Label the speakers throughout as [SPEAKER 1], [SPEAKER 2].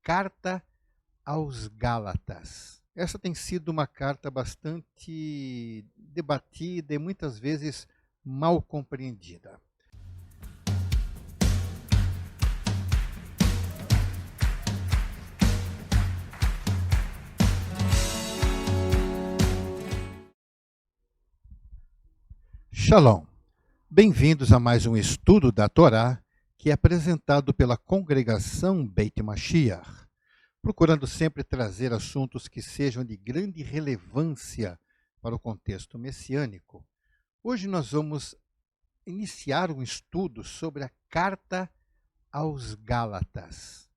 [SPEAKER 1] Carta aos Gálatas. Essa tem sido uma carta bastante debatida e muitas vezes mal compreendida. Shalom. Bem-vindos a mais um estudo da Torá, que é apresentado pela congregação Beit Mashiach, procurando sempre trazer assuntos que sejam de grande relevância para o contexto messiânico. Hoje nós vamos iniciar um estudo sobre a Carta aos Gálatas.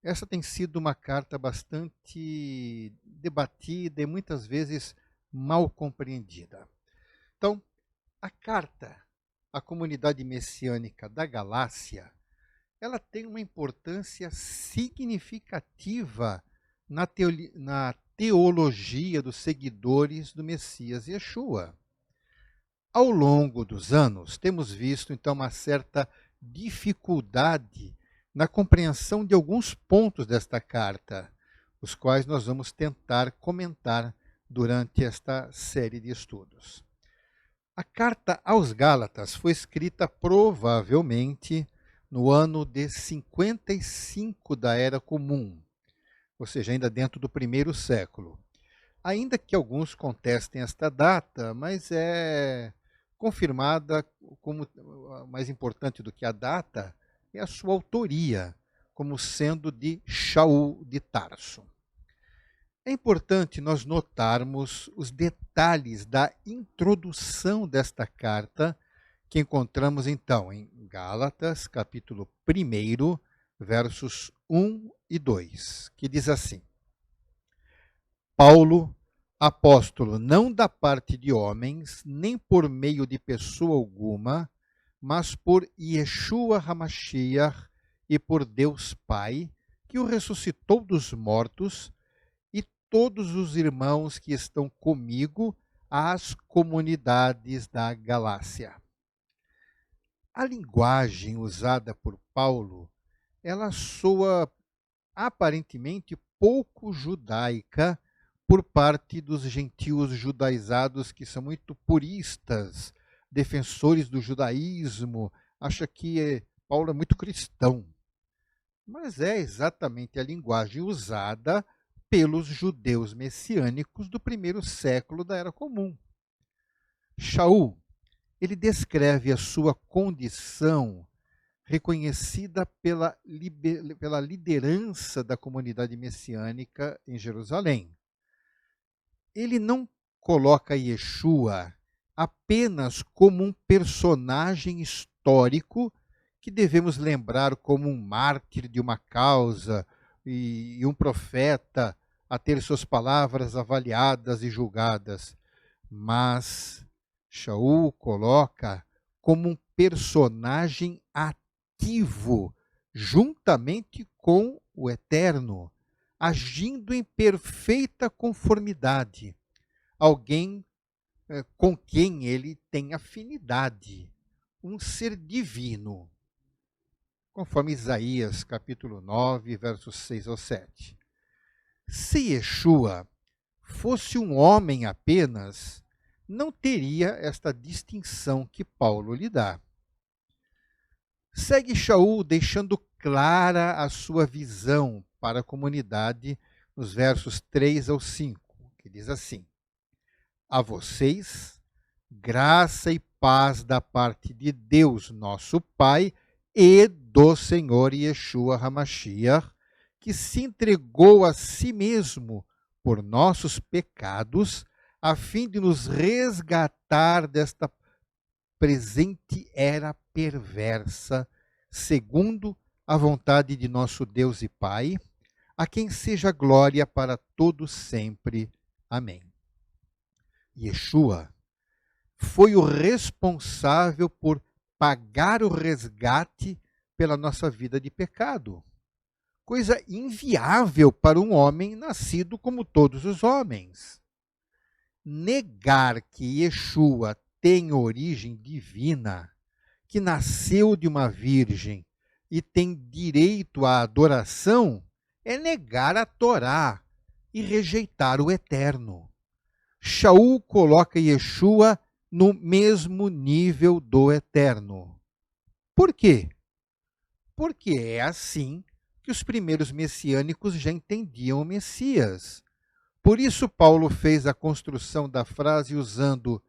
[SPEAKER 1] Essa tem sido uma carta bastante debatida e muitas vezes mal compreendida. Então, a carta à comunidade messiânica da Galácia, ela tem uma importância significativa na teologia dos seguidores do Messias Yeshua. Ao longo dos anos, temos visto, então, uma certa dificuldade na compreensão de alguns pontos desta carta, os quais nós vamos tentar comentar durante esta série de estudos. A Carta aos Gálatas foi escrita provavelmente no ano de 55 da Era Comum, ou seja, ainda dentro do primeiro século. Ainda que alguns contestem esta data, mas é confirmada como mais importante do que a data é a sua autoria, como sendo de Shaul de Tarso. É importante nós notarmos os detalhes da introdução desta carta, que encontramos então em Gálatas, capítulo 1, versos 1 e 2, que diz assim: Paulo, apóstolo, não da parte de homens, nem por meio de pessoa alguma, mas por Yeshua HaMashiach e por Deus Pai, que o ressuscitou dos mortos, todos os irmãos que estão comigo às comunidades da Galácia. A linguagem usada por Paulo, ela soa aparentemente pouco judaica por parte dos gentios judaizados que são muito puristas, defensores do judaísmo, acha que Paulo é muito cristão. Mas é exatamente a linguagem usada pelos judeus messiânicos do primeiro século da Era Comum. Shaul, ele descreve a sua condição reconhecida pela liderança da comunidade messiânica em Jerusalém. Ele não coloca Yeshua apenas como um personagem histórico que devemos lembrar como um mártir de uma causa, e um profeta a ter suas palavras avaliadas e julgadas, mas Shaul coloca como um personagem ativo, juntamente com o Eterno, agindo em perfeita conformidade, alguém com quem ele tem afinidade, um ser divino, conforme Isaías, capítulo 9, versos 6 ao 7. Se Yeshua fosse um homem apenas, não teria esta distinção que Paulo lhe dá. Segue Shaul deixando clara a sua visão para a comunidade nos versos 3 ao 5, que diz assim: A vocês, graça e paz da parte de Deus, nosso Pai, e do Senhor Yeshua HaMashiach, que se entregou a si mesmo por nossos pecados, a fim de nos resgatar desta presente era perversa, segundo a vontade de nosso Deus e Pai, a quem seja glória para todos sempre. Amém. Yeshua foi o responsável por pagar o resgate pela nossa vida de pecado. Coisa inviável para um homem nascido como todos os homens. Negar que Yeshua tem origem divina, que nasceu de uma virgem e tem direito à adoração, é negar a Torá e rejeitar o Eterno. Shaul coloca Yeshua no mesmo nível do Eterno. Por quê? Porque é assim que os primeiros messiânicos já entendiam o Messias. Por isso, Paulo fez a construção da frase usando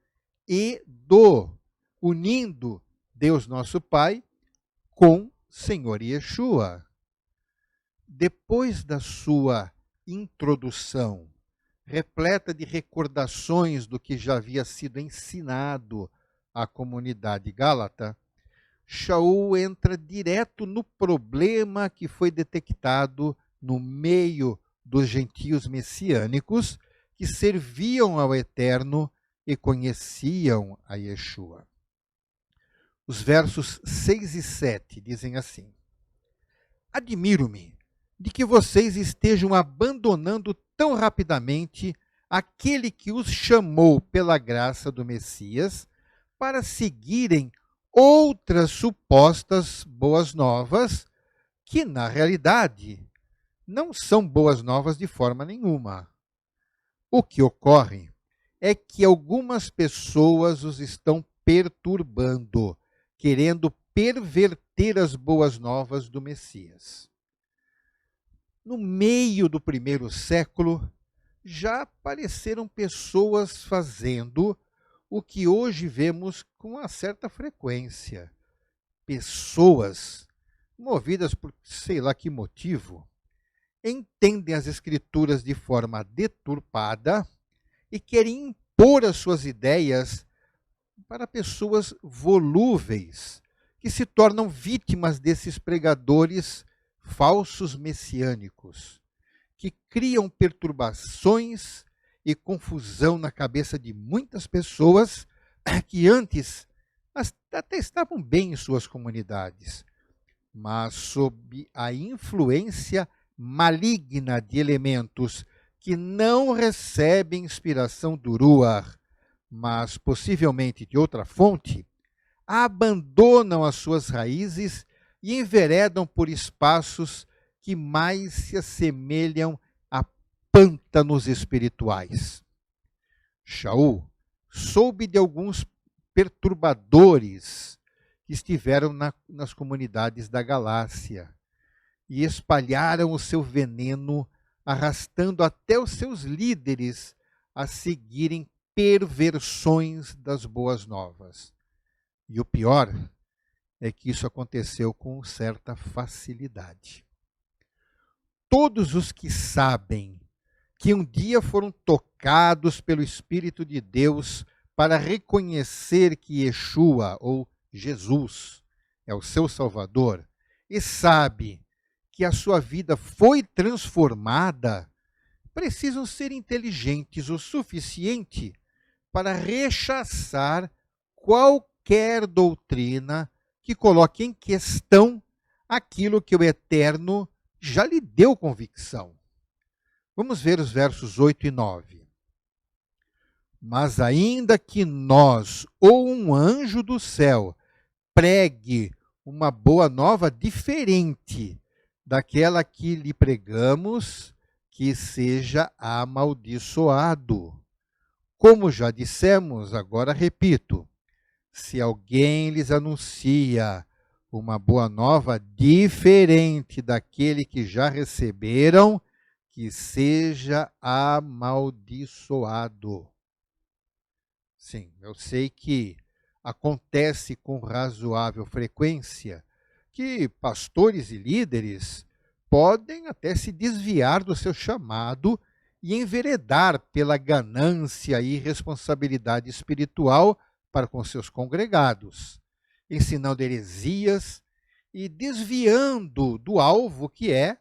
[SPEAKER 1] e do, unindo Deus nosso Pai com Senhor Yeshua. Depois da sua introdução, repleta de recordações do que já havia sido ensinado à comunidade gálata, Shaul entra direto no problema que foi detectado no meio dos gentios messiânicos que serviam ao Eterno e conheciam a Yeshua. Os versos 6 e 7 dizem assim: Admiro-me de que vocês estejam abandonando tão rapidamente aquele que os chamou pela graça do Messias para seguirem outras supostas boas novas que, na realidade, não são boas novas de forma nenhuma. O que ocorre é que algumas pessoas os estão perturbando, querendo perverter as boas novas do Messias. No meio do primeiro século, já apareceram pessoas fazendo o que hoje vemos com uma certa frequência. Pessoas, movidas por sei lá que motivo, entendem as Escrituras de forma deturpada e querem impor as suas ideias para pessoas volúveis, que se tornam vítimas desses pregadores falsos messiânicos, que criam perturbações e confusão na cabeça de muitas pessoas que antes até estavam bem em suas comunidades, mas sob a influência maligna de elementos que não recebem inspiração do Ruach, mas possivelmente de outra fonte, abandonam as suas raízes e enveredam por espaços que mais se assemelham a pântanos espirituais. Shaul soube de alguns perturbadores que estiveram nas comunidades da Galácia e espalharam o seu veneno, arrastando até os seus líderes a seguirem perversões das boas novas. E o pior é que isso aconteceu com certa facilidade. Todos os que sabem que um dia foram tocados pelo Espírito de Deus para reconhecer que Yeshua, ou Jesus, é o seu Salvador, e sabe que a sua vida foi transformada, precisam ser inteligentes o suficiente para rechaçar qualquer doutrina que coloque em questão aquilo que o Eterno já lhe deu convicção. Vamos ver os versos 8 e 9. Mas ainda que nós ou um anjo do céu pregue uma boa nova diferente daquela que lhe pregamos, que seja amaldiçoado. Como já dissemos, agora repito, se alguém lhes anuncia uma boa nova diferente daquele que já receberam, que seja amaldiçoado. Sim, eu sei que acontece com razoável frequência que pastores e líderes podem até se desviar do seu chamado e enveredar pela ganância e irresponsabilidade espiritual para com seus congregados, ensinando heresias e desviando do alvo que é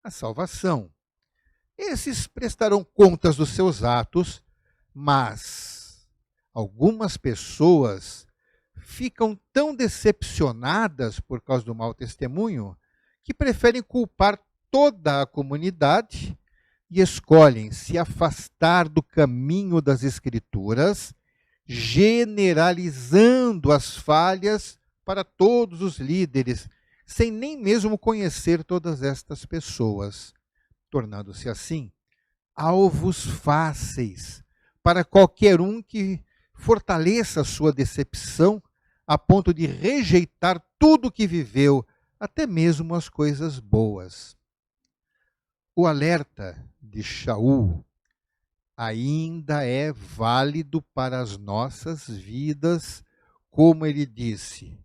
[SPEAKER 1] a salvação. Esses prestarão contas dos seus atos, mas algumas pessoas ficam tão decepcionadas por causa do mau testemunho que preferem culpar toda a comunidade e escolhem se afastar do caminho das Escrituras, generalizando as falhas para todos os líderes, sem nem mesmo conhecer todas estas pessoas. tornando-se assim alvos fáceis para qualquer um que fortaleça a sua decepção a ponto de rejeitar tudo o que viveu, até mesmo as coisas boas. O alerta de Shaul ainda é válido para as nossas vidas, como ele disse,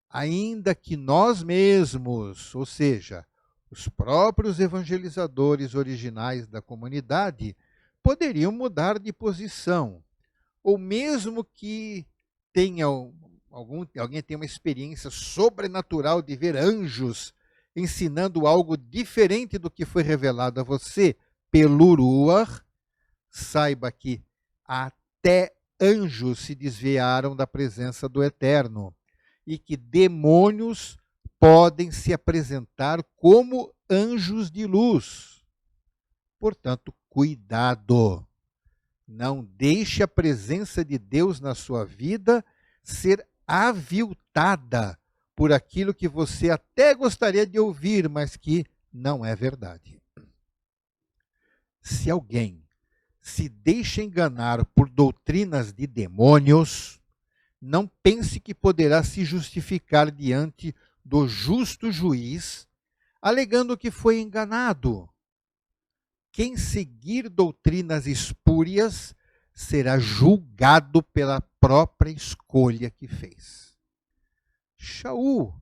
[SPEAKER 1] ainda que nós mesmos, ou seja, os próprios evangelizadores originais da comunidade, poderiam mudar de posição, ou mesmo que alguém tenha uma experiência sobrenatural de ver anjos ensinando algo diferente do que foi revelado a você pelo Ruach, saiba que até anjos se desviaram da presença do Eterno e que demônios podem se apresentar como anjos de luz. Portanto, cuidado. Não deixe a presença de Deus na sua vida ser aviltada por aquilo que você até gostaria de ouvir, mas que não é verdade. Se alguém se deixa enganar por doutrinas de demônios, não pense que poderá se justificar diante do justo juiz, alegando que foi enganado. Quem seguir doutrinas espúrias será julgado pela própria escolha que fez. Shaul,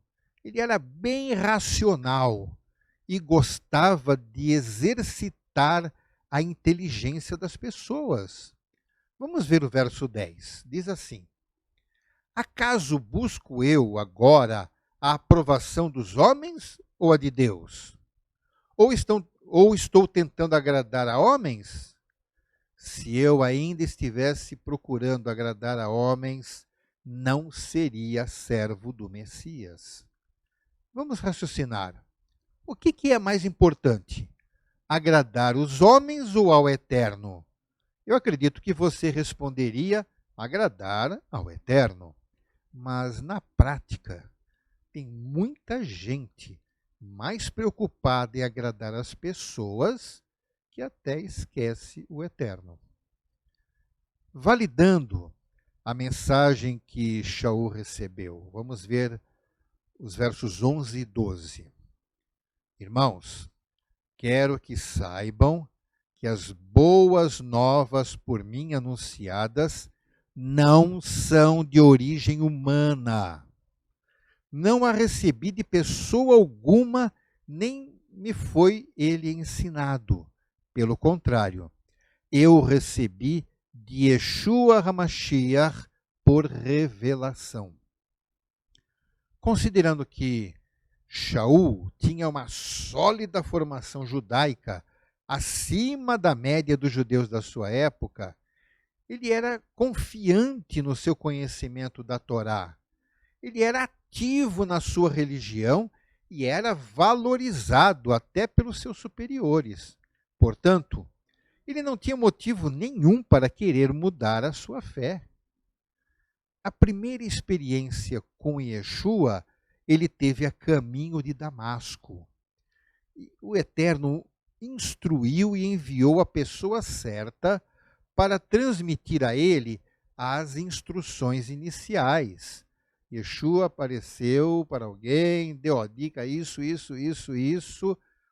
[SPEAKER 1] ele era bem racional e gostava de exercitar a inteligência das pessoas. Vamos ver o verso 10. Diz assim: acaso busco eu agora a aprovação dos homens ou a de Deus? Ou estou tentando agradar a homens? Se eu ainda estivesse procurando agradar a homens, não seria servo do Messias. Vamos raciocinar. O que é mais importante? Agradar os homens ou ao Eterno? Eu acredito que você responderia agradar ao Eterno. Mas na prática, tem muita gente mais preocupada em agradar as pessoas que até esquece o Eterno. Validando a mensagem que Shaul recebeu, vamos ver os versos 11 e 12. Irmãos, quero que saibam que as boas novas por mim anunciadas não são de origem humana. Não a recebi de pessoa alguma, nem me foi ele ensinado. Pelo contrário, eu recebi de Yeshua HaMashiach por revelação. Considerando que Shaul tinha uma sólida formação judaica acima da média dos judeus da sua época, ele era confiante no seu conhecimento da Torá. Ele era ativo na sua religião e era valorizado até pelos seus superiores. Portanto, ele não tinha motivo nenhum para querer mudar a sua fé. A primeira experiência com Yeshua, ele teve a caminho de Damasco. O Eterno instruiu e enviou a pessoa certa para transmitir a ele as instruções iniciais. Yeshua apareceu para alguém, deu a dica, isso,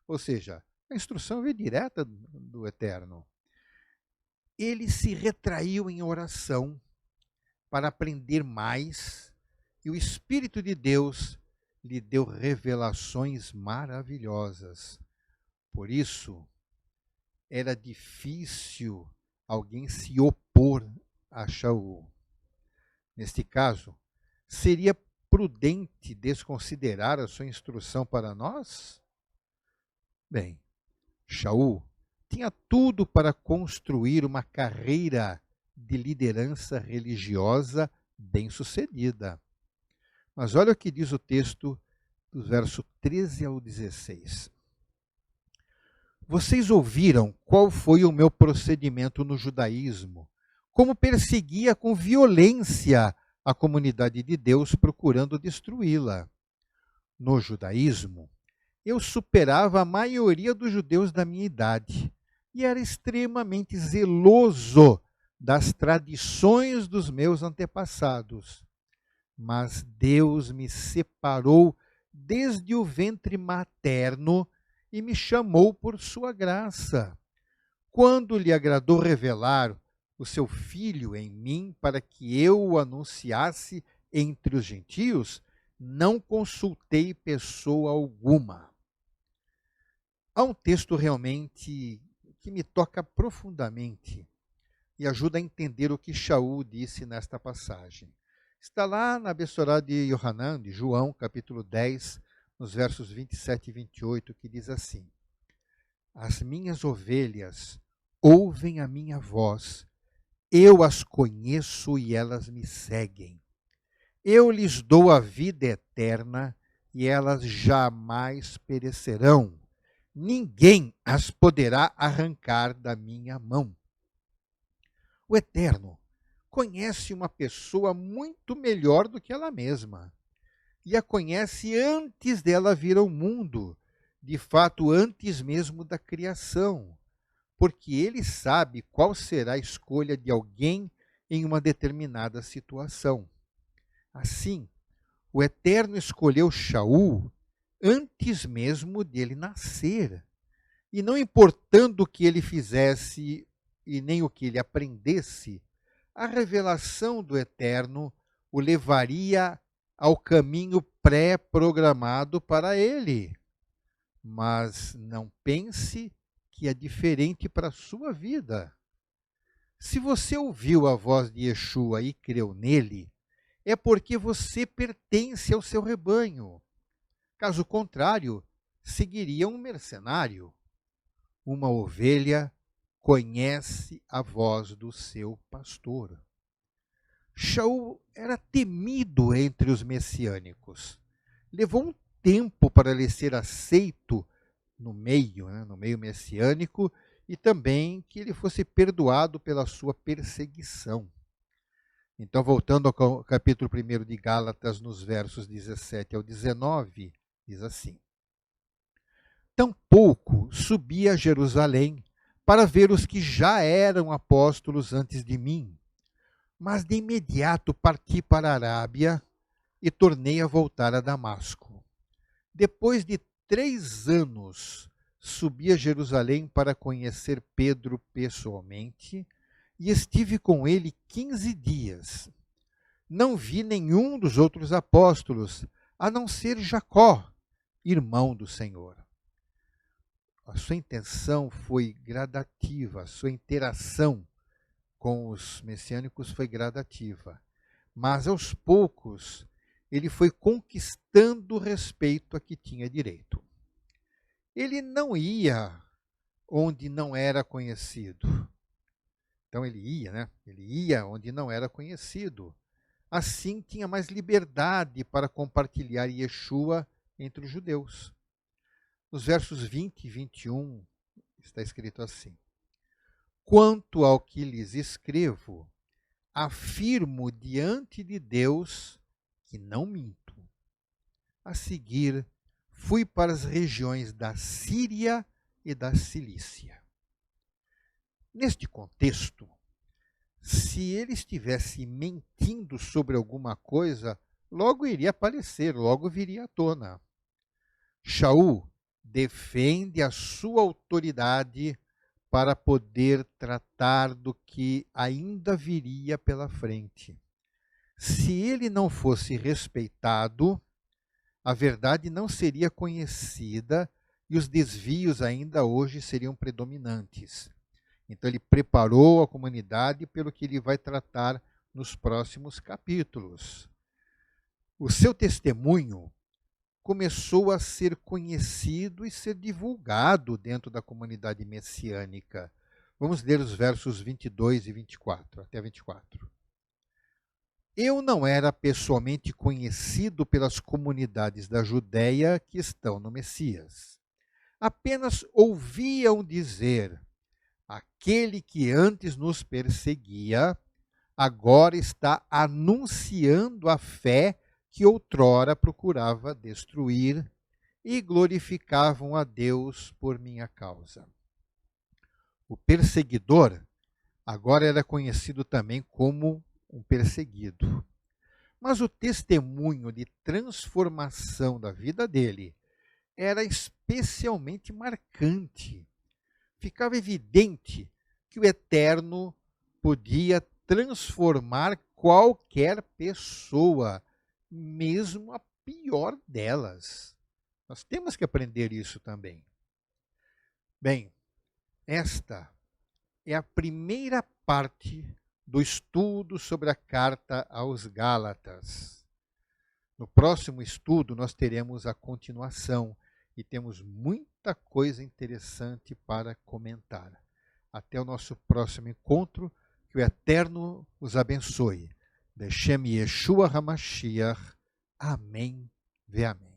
[SPEAKER 1] ou seja, a instrução veio direta do Eterno. Ele se retraiu em oração para aprender mais, e o Espírito de Deus lhe deu revelações maravilhosas. Por isso, era difícil alguém se opor a Shaul. Neste caso, seria prudente desconsiderar a sua instrução para nós? Bem, Shaul tinha tudo para construir uma carreira de liderança religiosa bem-sucedida. Mas olha o que diz o texto do verso 13 ao 16. Vocês ouviram qual foi o meu procedimento no judaísmo, como perseguia com violência a comunidade de Deus procurando destruí-la. No judaísmo, eu superava a maioria dos judeus da minha idade e era extremamente zeloso das tradições dos meus antepassados. Mas Deus me separou desde o ventre materno e me chamou por sua graça. Quando lhe agradou revelar o seu Filho em mim para que eu o anunciasse entre os gentios, não consultei pessoa alguma. Há um texto realmente que me toca profundamente e ajuda a entender o que Shaul disse nesta passagem. Está lá na Bessorá de Yohanan, de João, capítulo 10, nos versos 27 e 28, que diz assim: As minhas ovelhas ouvem a minha voz, eu as conheço e elas me seguem. Eu lhes dou a vida eterna e elas jamais perecerão. Ninguém as poderá arrancar da minha mão. O Eterno conhece uma pessoa muito melhor do que ela mesma e a conhece antes dela vir ao mundo, de fato, antes mesmo da criação, porque ele sabe qual será a escolha de alguém em uma determinada situação. Assim, o Eterno escolheu Shaul antes mesmo dele nascer, e não importando o que ele fizesse e nem o que ele aprendesse, a revelação do Eterno o levaria ao caminho pré-programado para ele. Mas não pense que é diferente para a sua vida. Se você ouviu a voz de Yeshua e creu nele, é porque você pertence ao seu rebanho. Caso contrário, seguiria um mercenário. Uma ovelha conhece a voz do seu pastor. Shaul era temido entre os messiânicos. Levou um tempo para ele ser aceito no meio messiânico, e também que ele fosse perdoado pela sua perseguição. Então, voltando ao capítulo 1 de Gálatas, nos versos 17 ao 19, diz assim: Tampouco subi a Jerusalém para ver os que já eram apóstolos antes de mim, mas de imediato parti para a Arábia e tornei a voltar a Damasco. Depois de 3 anos, subi a Jerusalém para conhecer Pedro pessoalmente e estive com ele 15 dias. Não vi nenhum dos outros apóstolos, a não ser Jacó, irmão do Senhor. A sua intenção foi gradativa, a sua interação com os messiânicos foi gradativa. Mas, aos poucos, ele foi conquistando o respeito a que tinha direito. Ele não ia onde não era conhecido. Então ele ia onde não era conhecido. Assim tinha mais liberdade para compartilhar Yeshua entre os judeus. Nos versos 20 e 21 está escrito assim: Quanto ao que lhes escrevo, afirmo diante de Deus que não minto. A seguir, fui para as regiões da Síria e da Cilícia. Neste contexto, se ele estivesse mentindo sobre alguma coisa, logo iria aparecer, logo viria à tona. Shaul defende a sua autoridade para poder tratar do que ainda viria pela frente. Se ele não fosse respeitado, a verdade não seria conhecida e os desvios ainda hoje seriam predominantes. Então ele preparou a comunidade pelo que ele vai tratar nos próximos capítulos. O seu testemunho começou a ser conhecido e ser divulgado dentro da comunidade messiânica. Vamos ler os versos 22 e 24, até 24. Eu não era pessoalmente conhecido pelas comunidades da Judéia que estão no Messias. Apenas ouviam dizer: aquele que antes nos perseguia, agora está anunciando a fé que outrora procurava destruir, e glorificavam a Deus por minha causa. O perseguidor agora era conhecido também como um perseguido. Mas o testemunho de transformação da vida dele era especialmente marcante. Ficava evidente que o Eterno podia transformar qualquer pessoa, mesmo a pior delas. Nós temos que aprender isso também. Bem, esta é a primeira parte do estudo sobre a carta aos Gálatas. No próximo estudo, nós teremos a continuação e temos muita coisa interessante para comentar. Até o nosso próximo encontro, que o Eterno os abençoe. Beshem Yeshua HaMashiach. Amém. Ve amém.